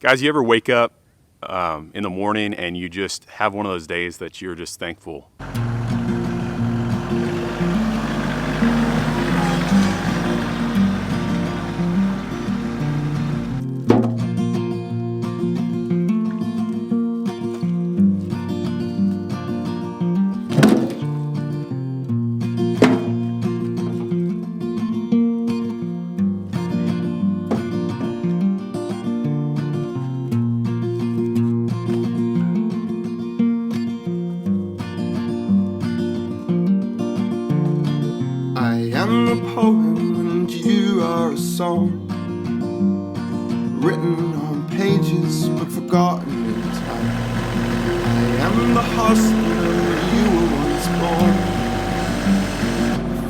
Guys, you ever wake up in the morning and you just have one of those days that you're just thankful? I'm a poem and you are a song, written on pages but forgotten in time. I am the hospital you were once born,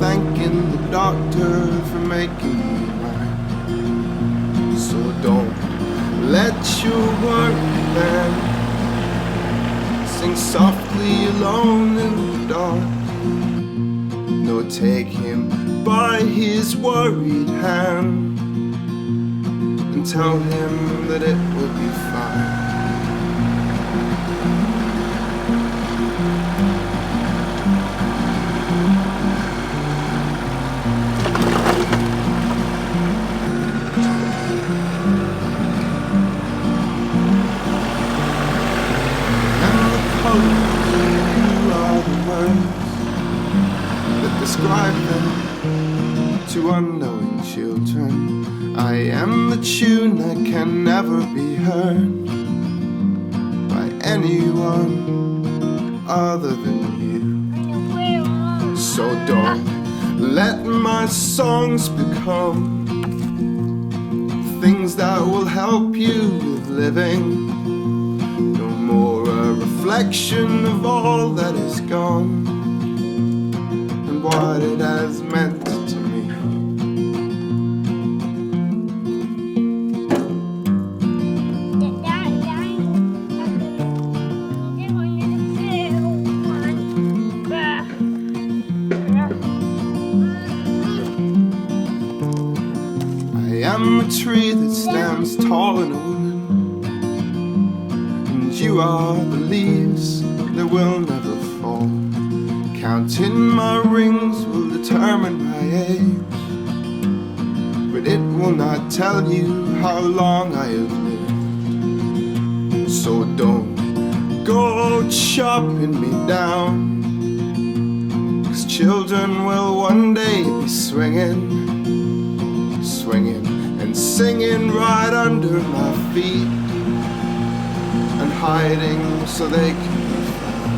thanking the doctor for making me mine. So don't let your worry man sing softly alone in the dark. No, take him by his worried hand and tell him that it will be fine. And the colors, you are the words that describe them to unknowing children. I am the tune that can never be heard by anyone other than you. So don't let my songs become things that will help you with living. No more a reflection of all that is gone, what it has meant to me. I am a tree that stands tall in a wood, and you are the leaves that will never fall. Counting my rings will determine my age, but it will not tell you how long I have lived. So don't go chopping me down, 'cause children will one day be swinging and singing right under my feet, and hiding so they can be found.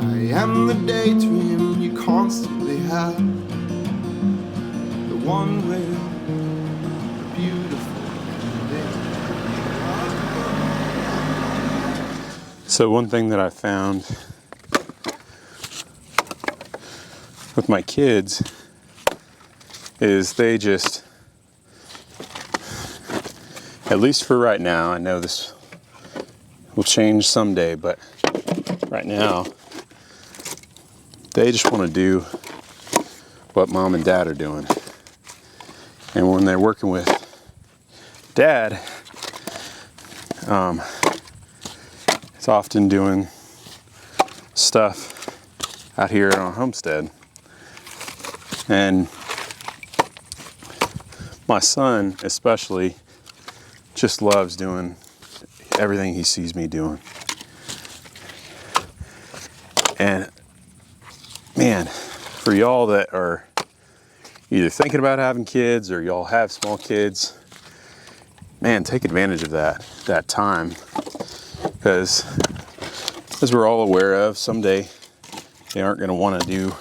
I am the daydream you constantly have, the one with the beautiful ending. So one thing that I found with my kids is they just, at least for right now, I know this will change someday, but right now they just want to do what mom and dad are doing. And when they're working with dad, it's often doing stuff out here on our homestead. And my son especially just loves doing everything he sees me doing. And man, for y'all that are either thinking about having kids or y'all have small kids, man, take advantage of that time, because as we're all aware of, someday they aren't going to want to do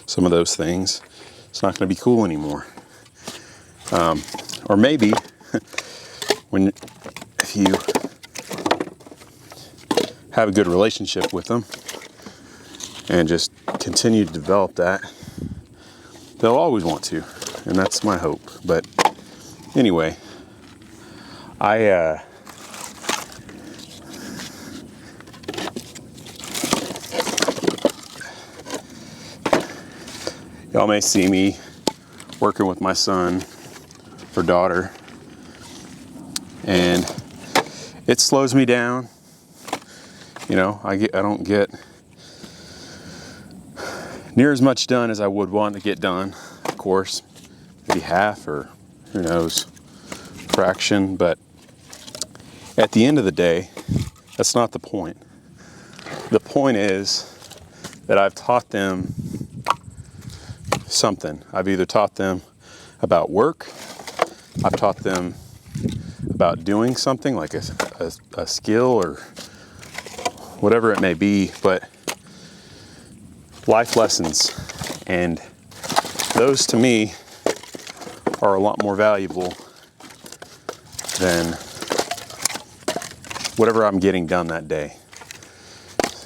some of those things. It's not going to be cool anymore. Or maybe if you have a good relationship with them and just continue to develop that, they'll always want to, and that's my hope. But anyway, Y'all may see me working with my son or daughter, and it slows me down. You know, I don't get near as much done as I would want to get done. Of course, maybe half or who knows, fraction. But at the end of the day, that's not the point. The point is that I've taught them something. I've either taught them about work, I've taught them about doing something like a skill or whatever it may be, but life lessons. And those to me are a lot more valuable than whatever I'm getting done that day.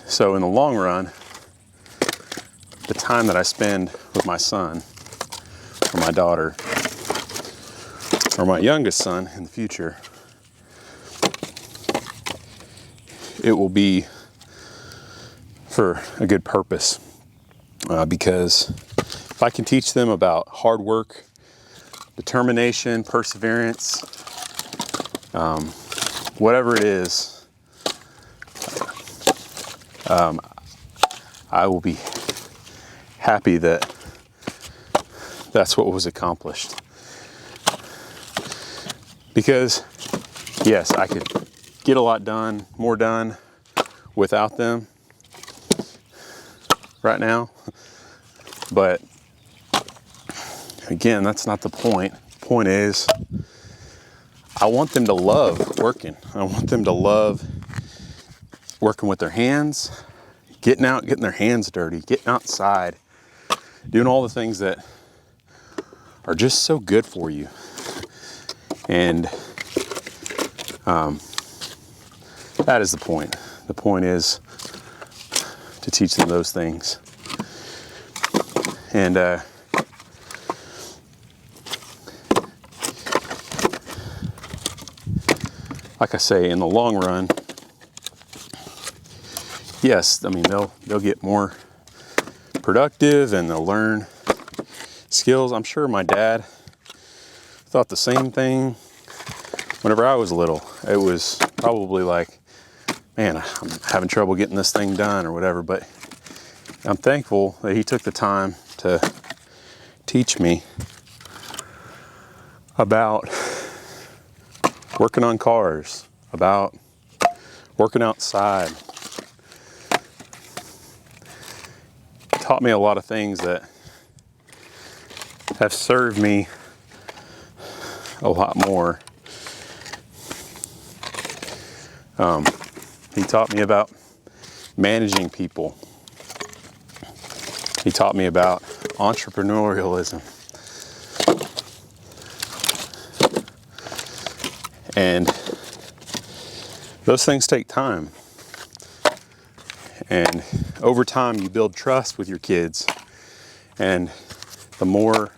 So in the long run, the time that I spend with my son or my daughter or my youngest son in the future, it will be for a good purpose. Because if I can teach them about hard work, determination, perseverance, whatever it is, I will be happy that that's what was accomplished. Because yes, I could get a lot done, more done without them right now. But again, that's not the point. The point is, I want them to love working. I want them to love working with their hands, getting out, getting their hands dirty, getting outside, doing all the things that are just so good for you. And that is the point. The point is to teach them those things. And like I say, in the long run, yes, I mean, they'll get more productive and they'll learn skills. I'm sure my dad thought the same thing whenever I was little. It was probably like, man, I'm having trouble getting this thing done or whatever, but I'm thankful that he took the time to teach me about working on cars, about working outside. Taught me a lot of things that have served me a lot more. He taught me about managing people. He taught me about entrepreneurialism. And those things take time. And over time, you build trust with your kids. And the more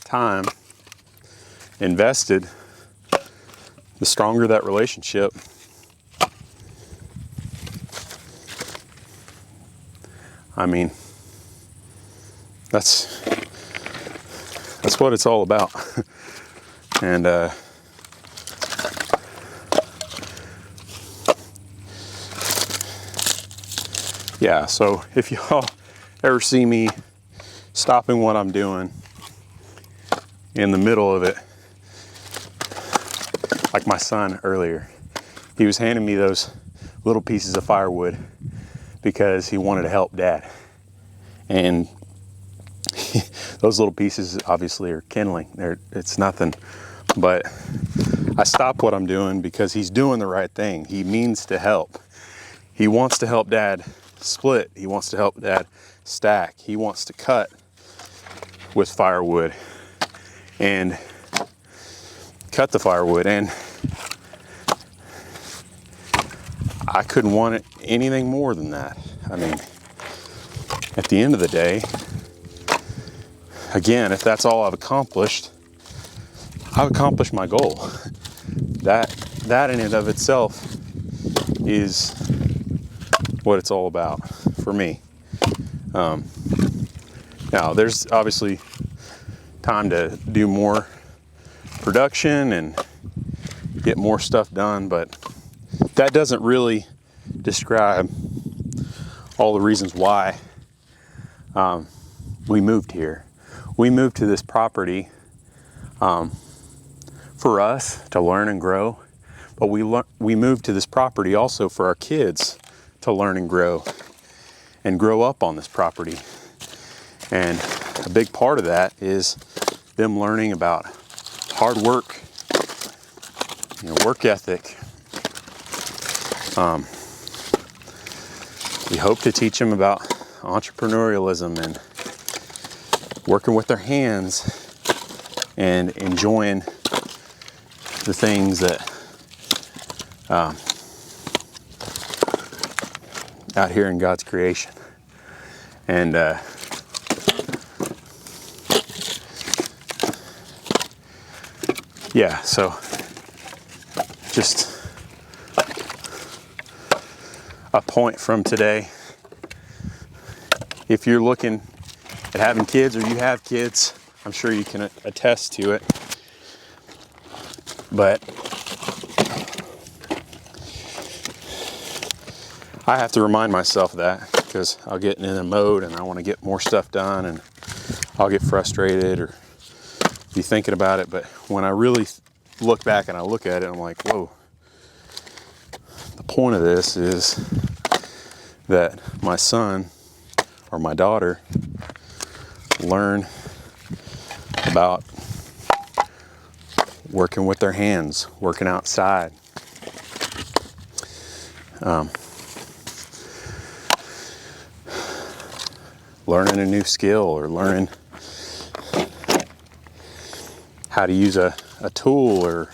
time invested, the stronger that relationship. I mean, that's what it's all about. And yeah, so if y'all ever see me stopping what I'm doing in the middle of it, like my son earlier, he was handing me those little pieces of firewood because he wanted to help Dad. And those little pieces obviously are kindling. It's nothing. But I stopped what I'm doing because he's doing the right thing. He means to help. He wants to help Dad split. He wants to help Dad stack. He wants to cut with firewood and cut the firewood. And I couldn't want it anything more than that. I mean, at the end of the day, again, if that's all I've accomplished my goal. That that in and of itself is what it's all about for me. Now, there's obviously time to do more production and get more stuff done, but that doesn't really describe all the reasons why we moved here. We moved to this property for us to learn and grow, but we moved to this property also for our kids to learn and grow up on this property. And a big part of that is them learning about hard work, work ethic. We hope to teach them about entrepreneurialism and working with their hands and enjoying the things that out here in God's creation. And yeah, so just a point from today. If you're looking at having kids or you have kids, I'm sure you can attest to it. But I have to remind myself of that, because I'll get in a mode and I want to get more stuff done and I'll get frustrated or be thinking about it. But when I really look back and I look at it, I'm like, whoa, the point of this is that my son or my daughter learn about working with their hands, working outside. Learning a new skill or learning how to use a tool or,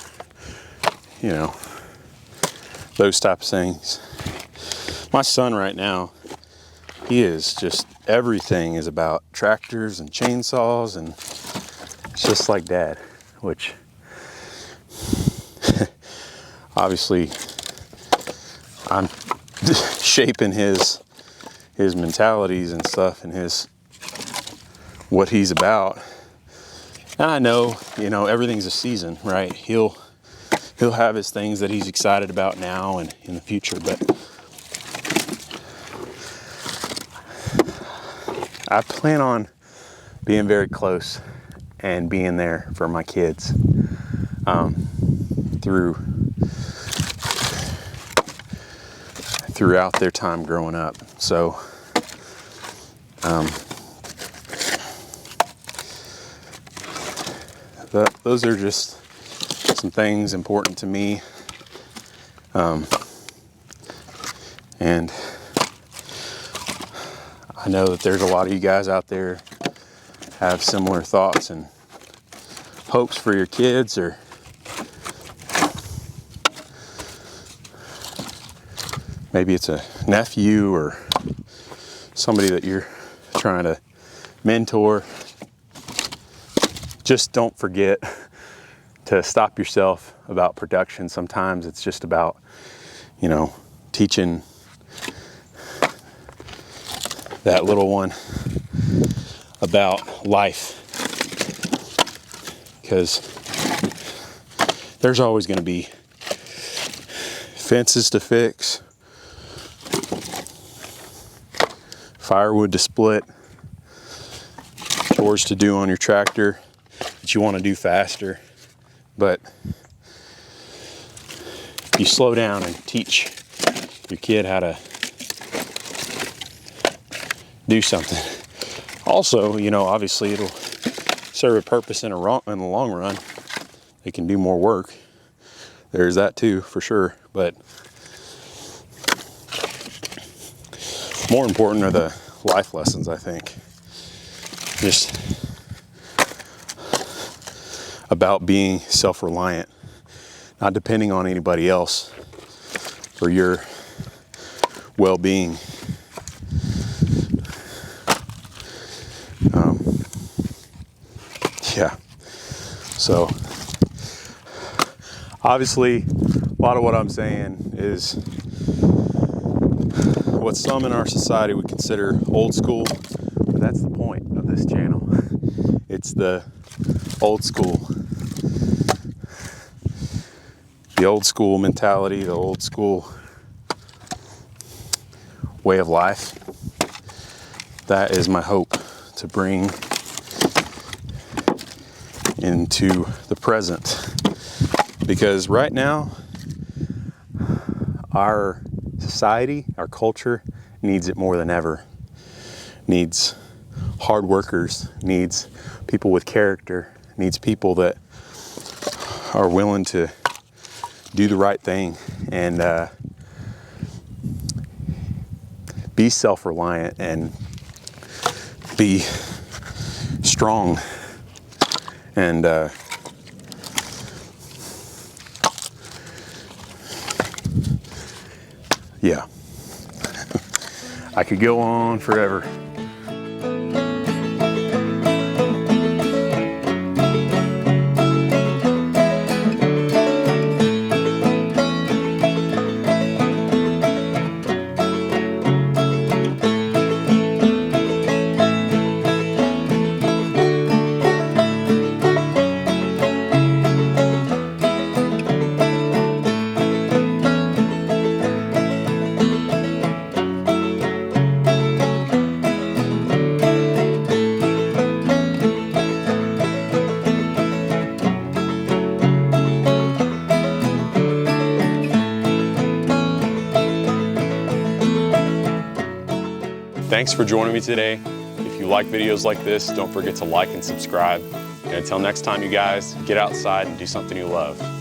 those types of things. My son right now, he is just, everything is about tractors and chainsaws, and it's just like Dad, which obviously I'm shaping his mentalities and stuff and what he's about. And I know, everything's a season, right? He'll have his things that he's excited about now and in the future, but I plan on being very close and being there for my kids throughout their time growing up. So those are just some things important to me, and I know that there's a lot of you guys out there have similar thoughts and hopes for your kids, or maybe it's a nephew or somebody that you're trying to mentor. Just don't forget to stop yourself about production. Sometimes it's just about, teaching that little one about life, because there's always going to be fences to fix, firewood to split, chores to do on your tractor that you want to do faster. But you slow down and teach your kid how to do something. Also, obviously it'll serve a purpose in the long run. They can do more work. There's that too, for sure. But more important are the life lessons, I think. Just about being self-reliant, not depending on anybody else for your well-being. Yeah. So obviously A lot of what I'm saying is what some in our society would consider old school, but that's the point of this channel. It's the old school. The old school mentality, the old school way of life. That is my hope to bring into the present. Because right now, our society, our culture needs it more than ever. Needs hard workers, needs people with character, needs people that are willing to do the right thing and be self-reliant and be strong and yeah. I could go on forever. Thanks for joining me today. If you like videos like this, don't forget to like and subscribe. And until next time, you guys, get outside and do something you love.